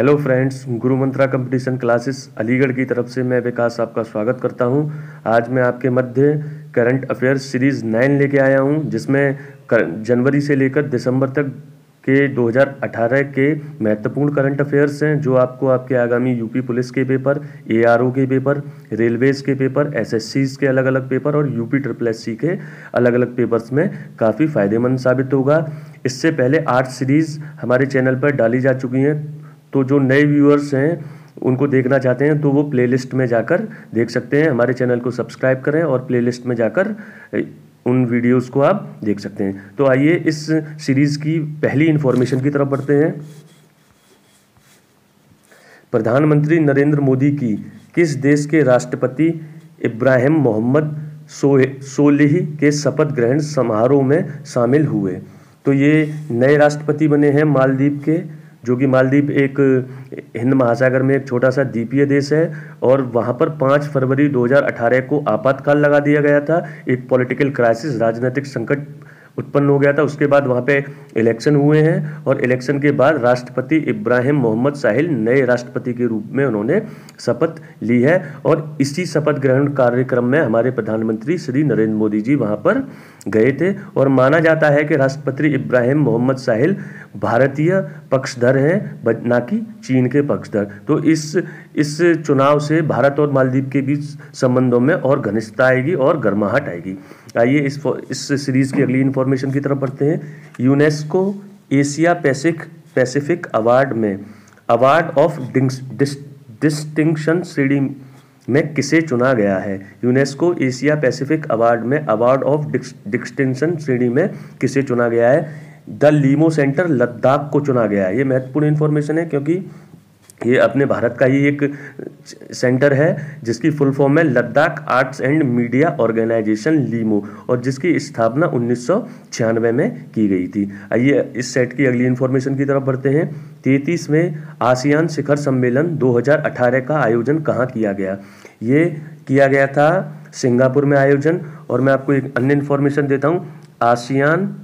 Hello friends, गुरु मंत्रा competition classes Aligarh की तरफ से मैं विकास आपका स्वागत करता हूं। आज मैं आपके मध्य करंट अफेयर्स सीरीज़ 9 लेके आया हूं, जिसमें जनवरी से लेकर दिसंबर तक के 2018 के महत्वपूर्ण करंट अफेयर्स हैं, जो आपको आपके आगामी यूपी पुलिस के पेपर, एआरओ के पेपर, रेलवेज़ के पेपर, एसएससीज़ के अलग अलग पेपर और यूपी ट्रिपल एससी के अलग अलग पेपर्स में काफ़ी फ़ायदेमंद साबित होगा। इससे पहले 8 सीरीज़ हमारे चैनल पर डाली जा चुकी हैं, तो जो नए व्यूअर्स हैं उनको देखना चाहते हैं तो वो प्लेलिस्ट में जाकर देख सकते हैं। हमारे चैनल को सब्सक्राइब करें और प्लेलिस्ट में जाकर उन वीडियोस को आप देख सकते हैं। तो आइए इस सीरीज़ की पहली इन्फॉर्मेशन की तरफ बढ़ते हैं। प्रधानमंत्री नरेंद्र मोदी की किस देश के राष्ट्रपति इब्राहिम मोहम्मद सोलिह के शपथ ग्रहण समारोह में शामिल हुए? तो ये नए राष्ट्रपति बने हैं मालदीव के, जो कि मालदीव एक हिंद महासागर में एक छोटा सा द्वीपीय देश है और वहाँ पर 5 फरवरी 2018 को आपातकाल लगा दिया गया था। एक पॉलिटिकल क्राइसिस, राजनीतिक संकट उत्पन्न हो गया था। उसके बाद वहाँ पे इलेक्शन हुए हैं और इलेक्शन के बाद राष्ट्रपति इब्राहिम मोहम्मद सोलिह नए राष्ट्रपति के रूप में उन्होंने शपथ ली है और इसी शपथ ग्रहण कार्यक्रम में हमारे प्रधानमंत्री श्री नरेंद्र मोदी जी वहाँ पर गए थे। और माना जाता है कि राष्ट्रपति इब्राहिम मोहम्मद सोलिह भारतीय पक्षधर हैं, ना कि चीन के पक्षधर। तो इस चुनाव से भारत और मालदीव के बीच संबंधों में और घनिष्ठता आएगी और गर्माहट आएगी। आइए इस सीरीज़ की अगली इन्फॉर्मेशन की तरफ बढ़ते हैं। यूनेस्को एशिया पैसिफिक अवार्ड में अवार्ड ऑफ डिस्टिंक्शन श्रेणी में किसे चुना गया है? यूनेस्को एशिया पैसिफिक अवार्ड में अवार्ड ऑफ डिस्टिंक्शन श्रेणी में किसे चुना गया है? द लीमो सेंटर लद्दाख को चुना गया है। ये महत्वपूर्ण इन्फॉर्मेशन है क्योंकि ये अपने भारत का ही एक सेंटर है जिसकी फुल फॉर्म है Ladakh arts and media organization लीमो, और जिसकी स्थापना 1996 में की गई थी। आइए इस सेट की अगली इन्फॉर्मेशन की तरफ बढ़ते हैं। 33वें आसियान शिखर सम्मेलन 2018 का आयोजन कहाँ किया गया? ये किया गया था सिंगापुर में आयोजन। और मैं आपको एक अन्य इन्फॉर्मेशन देता हूँ। आसियान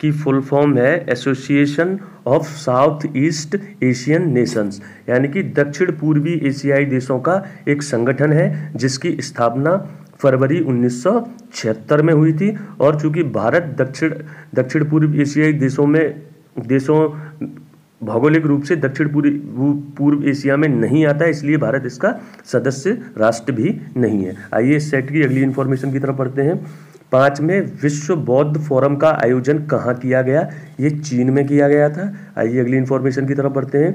की फुल फॉर्म है association of south east Asian Nations, यानी कि दक्षिण पूर्वी एशियाई देशों का एक संगठन है जिसकी स्थापना फरवरी 1976 में हुई थी। और चूंकि भारत दक्षिण पूर्व एशियाई देशों भौगोलिक रूप से दक्षिण पूर्व एशिया में नहीं आता है, इसलिए भारत इसका सदस्य राष्ट्र भी नहीं है। आइए इस सेट की अगली इन्फॉर्मेशन की तरफ बढ़ते हैं। 5वें विश्व बौद्ध फोरम का आयोजन कहाँ किया गया? ये चीन में किया गया था। आइए अगली इन्फॉर्मेशन की तरफ बढ़ते हैं।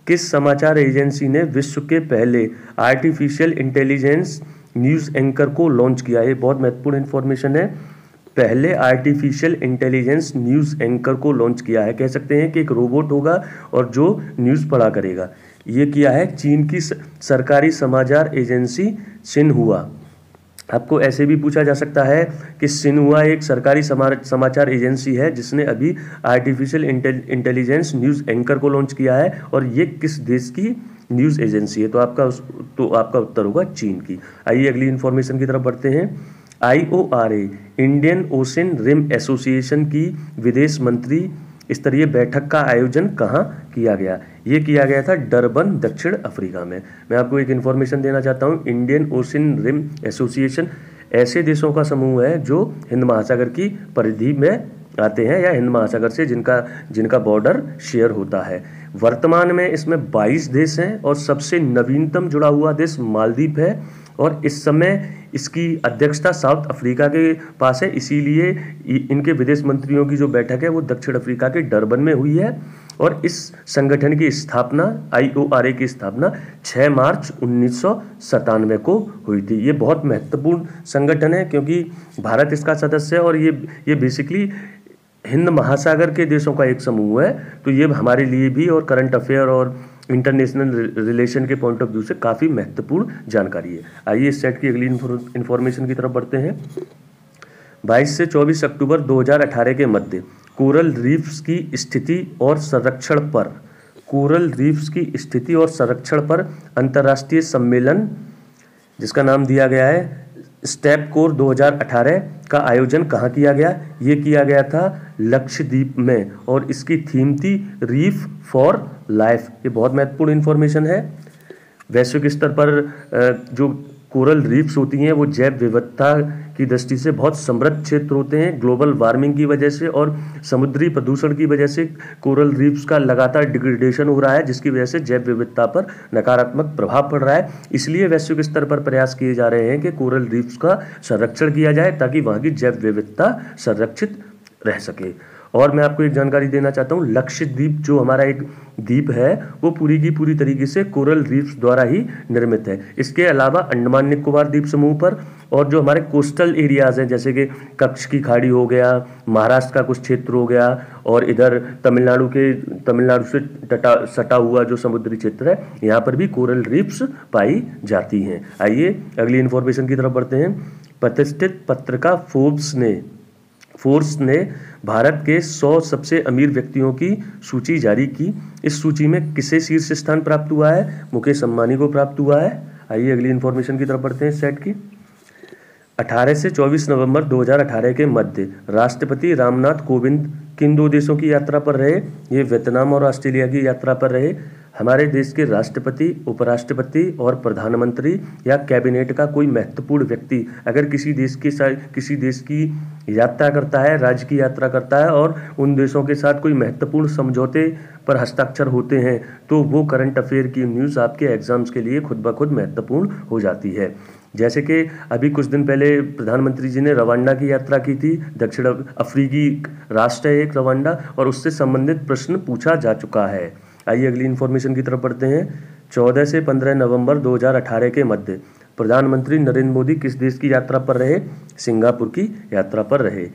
किस समाचार एजेंसी ने विश्व के पहले आर्टिफिशियल इंटेलिजेंस न्यूज़ एंकर को लॉन्च किया? ये बहुत महत्वपूर्ण इन्फॉर्मेशन है। पहले आर्टिफिशियल इंटेलिजेंस न्यूज़ एंकर को लॉन्च किया है। कह सकते हैं कि एक रोबोट होगा और जो न्यूज़ पढ़ा करेगा। ये किया है चीन की सरकारी समाचार एजेंसी सिन्हुआ। आपको ऐसे भी पूछा जा सकता है कि सिन्हुआ एक सरकारी समाचार एजेंसी है जिसने अभी आर्टिफिशियल इंटेलिजेंस न्यूज़ एंकर को लॉन्च किया है, और ये किस देश की न्यूज़ एजेंसी है? तो आपका उत्तर होगा चीन की। आइए अगली इन्फॉर्मेशन की तरफ बढ़ते हैं। IORA Indian Ocean Rim Association की विदेश मंत्री स्तरीय बैठक का आयोजन कहाँ किया गया? ये किया गया था डरबन, दक्षिण अफ्रीका में। मैं आपको एक इन्फॉर्मेशन देना चाहता हूँ। इंडियन ओशन रिम एसोसिएशन ऐसे देशों का समूह है जो हिंद महासागर की परिधि में आते हैं या हिंद महासागर से जिनका बॉर्डर शेयर होता है। वर्तमान में इसमें 22 देश हैं और सबसे नवीनतम जुड़ा हुआ देश मालदीव है, और इस समय इसकी अध्यक्षता साउथ अफ्रीका के पास है। इसीलिए इनके विदेश मंत्रियों की जो बैठक है वो दक्षिण अफ्रीका के डरबन में हुई है। और इस संगठन की स्थापना, IORA की स्थापना 6 मार्च 1997 को हुई थी। ये बहुत महत्वपूर्ण संगठन है क्योंकि भारत इसका सदस्य है और ये बेसिकली हिंद महासागर के देशों का एक समूह है। तो ये हमारे लिए भी और करंट अफेयर और इंटरनेशनल रिलेशन के पॉइंट ऑफ व्यू से काफ़ी महत्वपूर्ण जानकारी है। आइए इस सेट की अगली इन्फॉर्मेशन की तरफ बढ़ते हैं। 22 से 24 अक्टूबर 2018 के मध्य कोरल रीफ्स की स्थिति और संरक्षण पर अंतर्राष्ट्रीय सम्मेलन, जिसका नाम दिया गया है स्टेप कोर 2018 का आयोजन कहाँ किया गया? ये किया गया था लक्षद्वीप में और इसकी थीम थी रीफ फॉर लाइफ। ये बहुत महत्वपूर्ण इन्फॉर्मेशन है। वैश्विक स्तर पर जो कोरल रीफ्स होती हैं वो जैव विविधता की दृष्टि से बहुत समृद्ध क्षेत्र होते हैं। ग्लोबल वार्मिंग की वजह से और समुद्री प्रदूषण की वजह से कोरल रीफ्स का लगातार डिग्रेडेशन हो रहा है, जिसकी वजह से जैव विविधता पर नकारात्मक प्रभाव पड़ रहा है। इसलिए वैश्विक स्तर पर प्रयास किए जा रहे हैं कि कोरल रीफ्स का संरक्षण किया जाए ताकि वहाँ की जैव विविधता संरक्षित रह सके। और मैं आपको एक जानकारी देना चाहता हूँ, लक्षद्वीप जो हमारा एक द्वीप है वो पूरी की पूरी तरीके से कोरल रीफ्स द्वारा ही निर्मित है। इसके अलावा अंडमान निकोबार द्वीप समूह पर और जो हमारे कोस्टल एरियाज हैं जैसे कि कच्छ की खाड़ी हो गया, महाराष्ट्र का कुछ क्षेत्र हो गया और इधर तमिलनाडु से सटा हुआ जो समुद्री क्षेत्र है, यहाँ पर भी कोरल रीफ्स पाई जाती हैं। आइए अगली इन्फॉर्मेशन की तरफ बढ़ते हैं। प्रतिष्ठित पत्रिका फोर्ब्स ने भारत के 100 सबसे अमीर व्यक्तियों की सूची जारी की। इस सूची में किसे शीर्ष स्थान प्राप्त हुआ है? मुकेश अंबानी को प्राप्त हुआ है। आइए अगली इन्फॉर्मेशन की तरफ बढ़ते हैं सेट की। 18 से 24 नवंबर 2018 के मध्य राष्ट्रपति रामनाथ कोविंद किन 2 देशों की यात्रा पर रहे? ये वियतनाम और ऑस्ट्रेलिया की यात्रा पर रहे। हमारे देश के राष्ट्रपति, उपराष्ट्रपति और प्रधानमंत्री या कैबिनेट का कोई महत्वपूर्ण व्यक्ति अगर किसी देश की यात्रा करता है, राज्य की यात्रा करता है और उन देशों के साथ कोई महत्वपूर्ण समझौते पर हस्ताक्षर होते हैं तो वो करंट अफेयर की न्यूज़ आपके एग्जाम्स के लिए खुद ब खुद महत्वपूर्ण हो जाती है। जैसे कि अभी कुछ दिन पहले प्रधानमंत्री जी ने रवांडा की यात्रा की थी। दक्षिण अफ्रीकी राष्ट्र है एक रवांडा, और उससे संबंधित प्रश्न पूछा जा चुका है। आइए अगली इन्फॉर्मेशन की तरफ बढ़ते हैं। 14 से 15 नवंबर 2018 के मध्य प्रधानमंत्री नरेंद्र मोदी किस देश की यात्रा पर रहे? सिंगापुर की यात्रा पर रहे।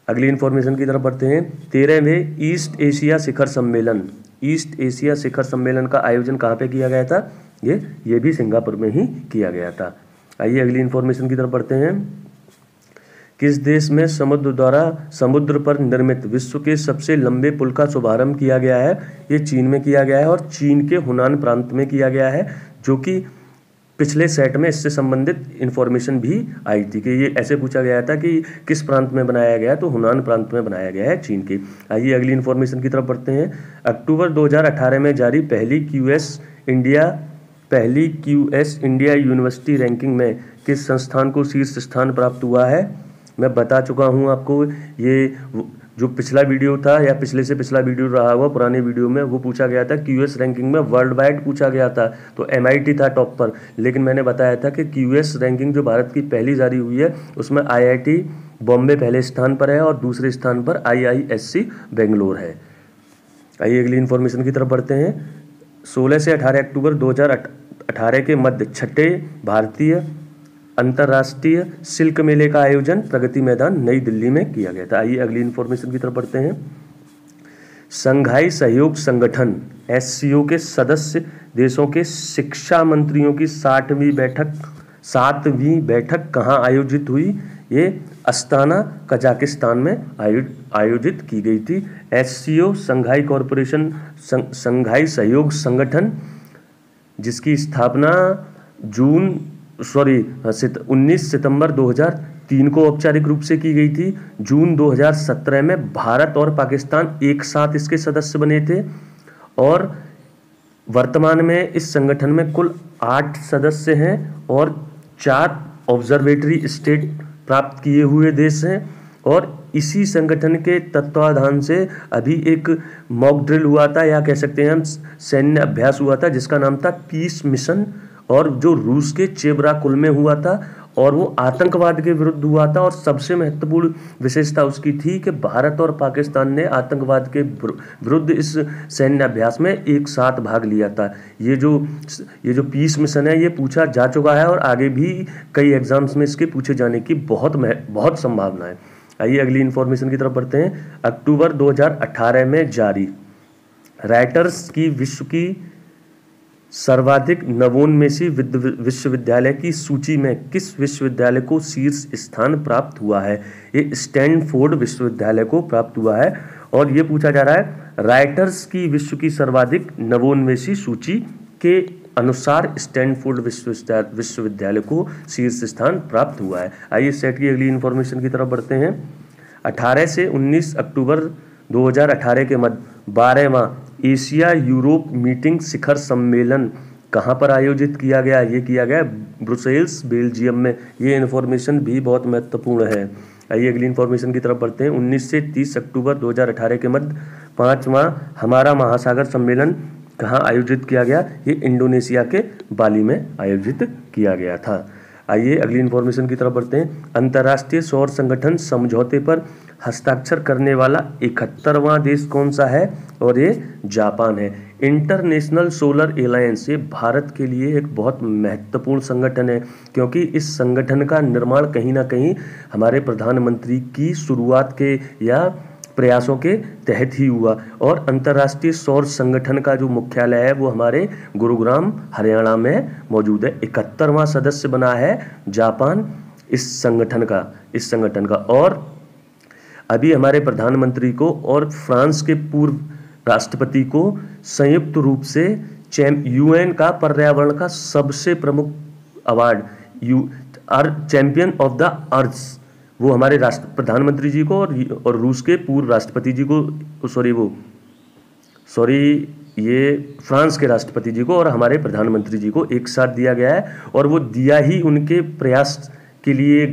अगली इन्फॉर्मेशन की तरफ बढ़ते हैं। 13वें ईस्ट एशिया शिखर सम्मेलन का आयोजन कहाँ पे किया गया था? ये भी सिंगापुर में ही किया गया था। आइए अगली इन्फॉर्मेशन की तरफ बढ़ते हैं। किस देश में समुद्र पर निर्मित विश्व के सबसे लंबे पुल का शुभारंभ किया गया है? ये चीन में किया गया है और चीन के हुनान प्रांत में किया गया है, जो कि पिछले सेट में इससे संबंधित इन्फॉर्मेशन भी आई थी कि ये ऐसे पूछा गया था कि किस प्रांत में बनाया गया है, तो हुनान प्रांत में बनाया गया है चीन के। आइए अगली इन्फॉर्मेशन की तरफ बढ़ते हैं। अक्टूबर 2018 में जारी पहली क्यूएस इंडिया यूनिवर्सिटी रैंकिंग में किस संस्थान को शीर्ष स्थान प्राप्त हुआ है? मैं बता चुका हूं आपको। ये जो पिछला वीडियो था या पिछले से पिछला वीडियो रहा हुआ पुराने वीडियो में वो पूछा गया था, क्यूएस रैंकिंग में वर्ल्ड वाइड पूछा गया था तो एमआईटी था टॉप पर, लेकिन मैंने बताया था कि क्यूएस रैंकिंग जो भारत की पहली जारी हुई है उसमें आईआईटी बॉम्बे पहले स्थान पर है और दूसरे स्थान पर आईआईएससी बेंगलोर है। आइए अगली इन्फॉर्मेशन की तरफ बढ़ते हैं। 16 से 18 अक्टूबर 2018 के मध्य 6ठे भारतीय अंतर्राष्ट्रीय सिल्क मेले का आयोजन प्रगति मैदान नई दिल्ली में किया गया था। आइए अगली इन्फॉर्मेशन की तरफ बढ़ते हैं। संघाई सहयोग संगठन एससीओ के सदस्य देशों के शिक्षा मंत्रियों की 7वीं बैठक कहाँ आयोजित हुई? ये अस्ताना कजाकिस्तान में आयोजित की गई थी। एससीओ संघाई सहयोग संगठन जिसकी स्थापना 19 सितंबर 2003 को औपचारिक रूप से की गई थी। जून 2017 में भारत और पाकिस्तान एक साथ इसके सदस्य बने थे और वर्तमान में इस संगठन में कुल 8 सदस्य हैं और 4 ऑब्जर्वेटरी स्टेट प्राप्त किए हुए देश हैं। और इसी संगठन के तत्वाधान से अभी एक मॉक ड्रिल हुआ था या कह सकते हैं हम सैन्य अभ्यास हुआ था जिसका नाम था पीस मिशन, और जो रूस के चेबराकुल में हुआ था और वो आतंकवाद के विरुद्ध हुआ था। और सबसे महत्वपूर्ण विशेषता उसकी थी कि भारत और पाकिस्तान ने आतंकवाद के विरुद्ध इस सैन्य अभ्यास में एक साथ भाग लिया था। ये जो पीस मिशन है ये पूछा जा चुका है और आगे भी कई एग्जाम्स में इसके पूछे जाने की बहुत संभावना है। आइए अगली इन्फॉर्मेशन की तरफ बढ़ते हैं। अक्टूबर 2018 में जारी राइटर्स की विश्व की सर्वाधिक नवोन्मेषी विश्वविद्यालय की सूची में किस विश्वविद्यालय को शीर्ष स्थान प्राप्त हुआ है? ये स्टैनफोर्ड विश्वविद्यालय को प्राप्त हुआ है। और ये पूछा जा रहा है राइटर्स की विश्व की सर्वाधिक नवोन्मेषी सूची के अनुसार स्टैनफोर्ड विश्वविद्यालय को शीर्ष स्थान प्राप्त हुआ है। आइए सेट की अगली इन्फॉर्मेशन की तरफ बढ़ते हैं। 18 से 19 अक्टूबर 2018 के मध्य 12वां एशिया यूरोप मीटिंग शिखर सम्मेलन कहाँ पर आयोजित किया गया? ये किया गया ब्रुसेल्स, बेल्जियम में। ये इन्फॉर्मेशन भी बहुत महत्वपूर्ण है। आइए अगली इन्फॉर्मेशन की तरफ बढ़ते हैं। 19 से 30 अक्टूबर 2018 के मध्य 5वां हमारा महासागर सम्मेलन कहाँ आयोजित किया गया? ये इंडोनेशिया के बाली में आयोजित किया गया था। आइए अगली इन्फॉर्मेशन की तरफ बढ़ते हैं। अंतर्राष्ट्रीय सौर संगठन समझौते पर हस्ताक्षर करने वाला 71वां देश कौन सा है? और ये जापान है। इंटरनेशनल सोलर एलायंस ये भारत के लिए एक बहुत महत्वपूर्ण संगठन है, क्योंकि इस संगठन का निर्माण कहीं ना कहीं हमारे प्रधानमंत्री की शुरुआत के या प्रयासों के तहत ही हुआ। और अंतर्राष्ट्रीय सौर संगठन का जो मुख्यालय है वो हमारे गुरुग्राम हरियाणा में मौजूद है। 71वां सदस्य बना है जापान इस संगठन का। और अभी हमारे प्रधानमंत्री को और फ्रांस के पूर्व राष्ट्रपति को संयुक्त रूप से यूएन का पर्यावरण का सबसे प्रमुख award champion of the earth वो हमारे प्रधानमंत्री जी को और रूस के पूर्व राष्ट्रपति जी को ये फ्रांस के राष्ट्रपति जी को और हमारे प्रधानमंत्री जी को एक साथ दिया गया है। और वो दिया ही उनके प्रयास के लिए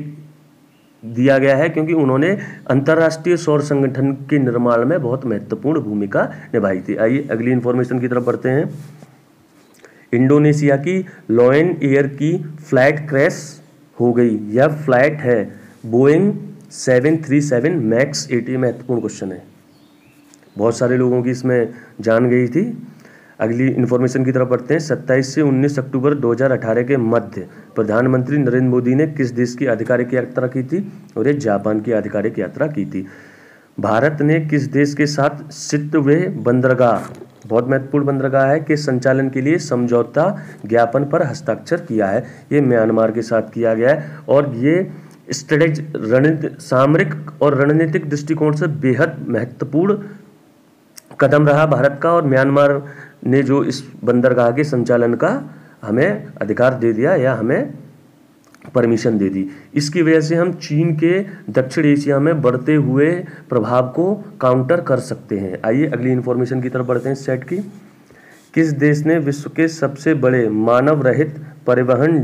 दिया गया है, क्योंकि उन्होंने अंतर्राष्ट्रीय सौर संगठन के निर्माण में बहुत महत्वपूर्ण भूमिका निभाई थी। आइए अगली इन्फॉर्मेशन की तरफ बढ़ते हैं। इंडोनेशिया की लॉयन एयर की फ्लाइट क्रैश हो गई। यह फ्लाइट है बोइंग 737 मैक्स 80। महत्वपूर्ण क्वेश्चन है, बहुत सारे लोगों की इसमें जान गई थी। अगली इन्फॉर्मेशन की तरफ बढ़ते हैं। 27 से 19 अक्टूबर 2018 के मध्य प्रधानमंत्री नरेंद्र मोदी ने किस देश की आधिकारिक यात्रा की थी? और ये जापान की आधिकारिक यात्रा की थी। भारत ने किस देश के साथ सितवे बंदरगाह, बहुत महत्वपूर्ण बंदरगाह है, के संचालन के लिए समझौता ज्ञापन पर हस्ताक्षर किया है? ये म्यांमार के साथ किया गया है। और ये सामरिक और रणनीतिक दृष्टिकोण से बेहद महत्वपूर्ण कदम रहा भारत का। और म्यांमार ने जो इस बंदरगाह के संचालन का हमें अधिकार दे दिया या हमें परमिशन दे दी। इसकी वजह से हम चीन के दक्षिण एशिया में बढ़ते हुए प्रभाव को काउंटर कर सकते हैं। आइए अगली इन्फॉर्मेशन की तरफ बढ़ते हैं सेट की। किस देश ने विश्व के सबसे बड़े मानव रहित परिवहन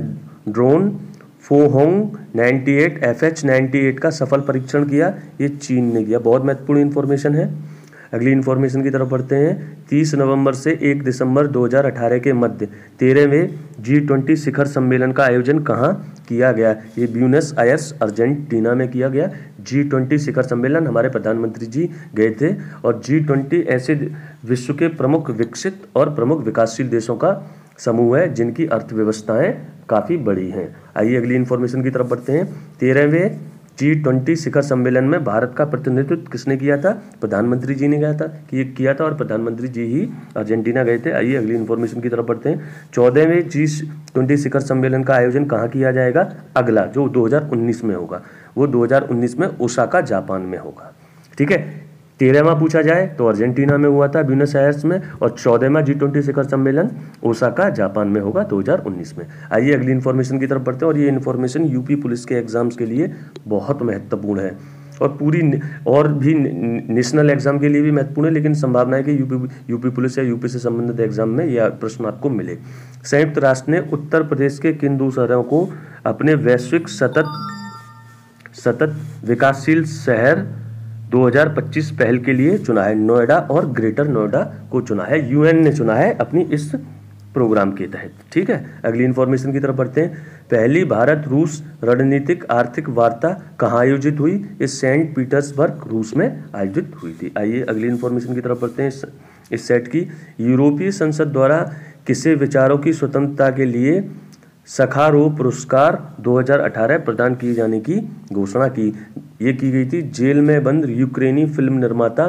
ड्रोन फोहोंग 98 FH98 का सफल परीक्षण किया? ये चीन ने किया। बहुत महत्वपूर्ण इन्फॉर्मेशन है। अगली इन्फॉर्मेशन की तरफ बढ़ते हैं। 30 नवंबर से 1 दिसंबर 2018 के मध्य 13वें G20 शिखर सम्मेलन का आयोजन कहाँ किया गया? ये ब्यूनस आयर्स अर्जेंटीना में किया गया। G20 शिखर सम्मेलन हमारे प्रधानमंत्री जी गए थे। और G20 ऐसे विश्व के प्रमुख विकसित और प्रमुख विकासशील देशों का समूह है जिनकी अर्थव्यवस्थाएं काफ़ी बड़ी हैं। आइए अगली इन्फॉर्मेशन की तरफ बढ़ते हैं। 13वें G20 शिखर सम्मेलन में भारत का प्रतिनिधित्व किसने किया था? प्रधानमंत्री जी ने किया था और प्रधानमंत्री जी ही अर्जेंटीना गए थे। आइए अगली इन्फॉर्मेशन की तरफ बढ़ते हैं। 14वें G20 शिखर सम्मेलन का आयोजन कहाँ किया जाएगा? अगला जो 2019 में होगा वो 2019 में ओसाका जापान में होगा। ठीक है, 13वां पूछा जाए तो अर्जेंटीना में हुआ था ब्यूनस आयर्स में, और 14वां G20 शिखर सम्मेलन ओसाका जापान में होगा 2019 में। आइए अगली इन्फॉर्मेशन की तरफ बढ़ते हैं। और ये इन्फॉर्मेशन यूपी पुलिस के एग्जाम्स के लिए बहुत महत्वपूर्ण है और भी नेशनल एग्जाम के लिए भी महत्वपूर्ण है, लेकिन संभावना है कि यूपी पुलिस या यूपी से संबंधित एग्जाम में यह प्रश्न आपको मिले। संयुक्त राष्ट्र ने उत्तर प्रदेश के किन दो शहरों को अपने वैश्विक सतत विकासशील शहर 2025 पहल के लिए चुना है? नोएडा और ग्रेटर नोएडा को चुना है, यूएन ने चुना है अपनी इस प्रोग्राम के तहत। ठीक है, अगली इन्फॉर्मेशन की तरफ बढ़ते हैं। पहली भारत रूस रणनीतिक आर्थिक वार्ता कहाँ आयोजित हुई? ये सेंट पीटर्सबर्ग रूस में आयोजित हुई थी। आइए अगली इन्फॉर्मेशन की तरफ बढ़ते हैं। इस सेट की यूरोपीय संसद द्वारा किसे विचारों की स्वतंत्रता के लिए सखारोव पुरस्कार 2018 प्रदान किए जाने की घोषणा की? ये की गई थी जेल में बंद यूक्रेनी फिल्म निर्माता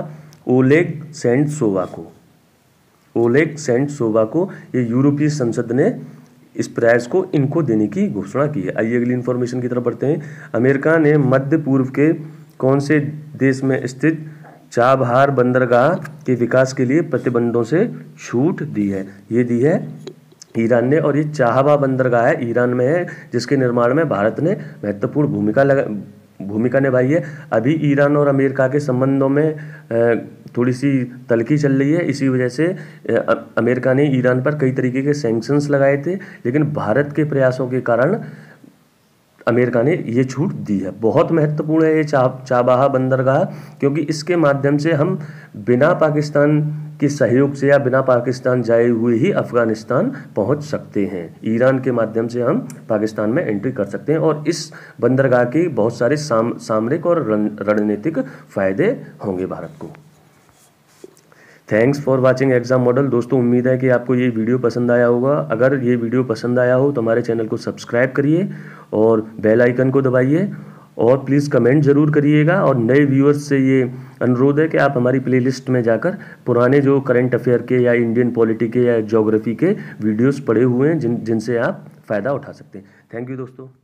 ओलेग सेंटसोवा को ये यूरोपीय संसद ने इस प्राइज को इनको देने की घोषणा की है। आइए अगली इन्फॉर्मेशन की तरफ बढ़ते हैं। अमेरिका ने मध्य पूर्व के कौन से देश में स्थित चाबहार बंदरगाह के विकास के लिए प्रतिबंधों से छूट दी है? ये दी है ईरान ने, और ये चाहबा बंदरगाह है ईरान में है, जिसके निर्माण में भारत ने महत्वपूर्ण भूमिका निभाई है। अभी ईरान और अमेरिका के संबंधों में थोड़ी सी तल्खी चल रही है, इसी वजह से अमेरिका ने ईरान पर कई तरीके के सैंक्शंस लगाए थे, लेकिन भारत के प्रयासों के कारण अमेरिका ने ये छूट दी है। बहुत महत्वपूर्ण है ये चाबहार बंदरगाह, क्योंकि इसके माध्यम से हम बिना पाकिस्तान के सहयोग से या बिना पाकिस्तान जाए हुए ही अफगानिस्तान पहुंच सकते हैं। ईरान के माध्यम से हम पाकिस्तान में एंट्री कर सकते हैं, और इस बंदरगाह के बहुत सारे सामरिक और रणनीतिक फायदे होंगे भारत को। Thanks for watching exam model. दोस्तों, उम्मीद है कि आपको ये वीडियो पसंद आया होगा। अगर ये वीडियो पसंद आया हो तो हमारे चैनल को सब्सक्राइब करिए और बेल आइकन को दबाइए, और प्लीज़ कमेंट ज़रूर करिएगा। और नए व्यूअर्स से ये अनुरोध है कि आप हमारी प्लेलिस्ट में जाकर पुराने जो करंट अफेयर के या इंडियन पॉलिटी के या ज्योग्राफी के वीडियोस पड़े हुए हैं जिनसे आप फ़ायदा उठा सकते हैं। थैंक यू दोस्तों।